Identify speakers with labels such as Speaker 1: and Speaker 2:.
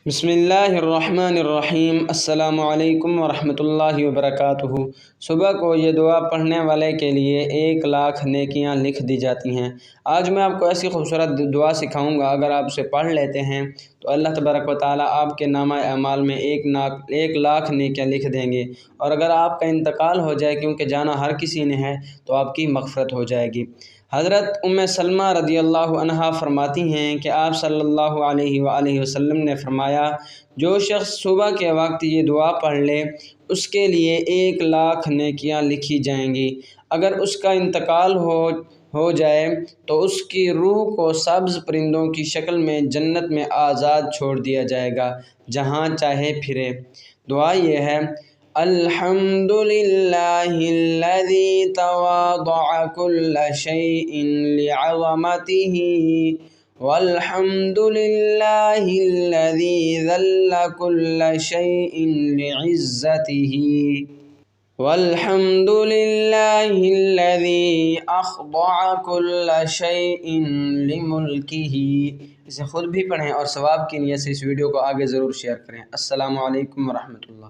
Speaker 1: بسم اللہ الرحمن الرحیم۔ السلام علیکم ورحمۃ اللہ وبرکاتہ۔ صبح کو یہ دعا پڑھنے والے کے لیے 1,00,000 نیکیاں لکھ دی جاتی ہیں۔ آج میں آپ کو ایسی خوبصورت دعا سکھاؤں گا، اگر آپ اسے پڑھ لیتے ہیں تو اللہ تبارک و تعالیٰ آپ کے نامہ اعمال میں 1,00,000 نیکیاں لکھ دیں گے، اور اگر آپ کا انتقال ہو جائے، کیونکہ جانا ہر کسی نے ہے، تو آپ کی مغفرت ہو جائے گی۔ حضرت سلمہ رضی اللہ عنہا فرماتی ہیں کہ آپ صلی اللہ علیہ وآلہ وسلم نے فرمایا، جو شخص صبح کے وقت یہ دعا پڑھ لے اس کے لیے 1,00,000 نیکیاں لکھی جائیں گی۔ اگر اس کا انتقال ہو جائے تو اس کی روح کو سبز پرندوں کی شکل میں جنت میں آزاد چھوڑ دیا جائے گا، جہاں چاہے پھرے۔ دعا یہ ہے: الحمد للہ الذی تواضع کل شیء لعظمتہ، والحمد للہ الذی ذل کل شیء لعزتہ، والحمد للہ الذی اخضع کل شیء لملکہ۔ اسے خود بھی پڑھیں اور ثواب کی نیت سے اس ویڈیو کو آگے ضرور شیئر کریں۔ السلام علیکم ورحمۃ اللہ۔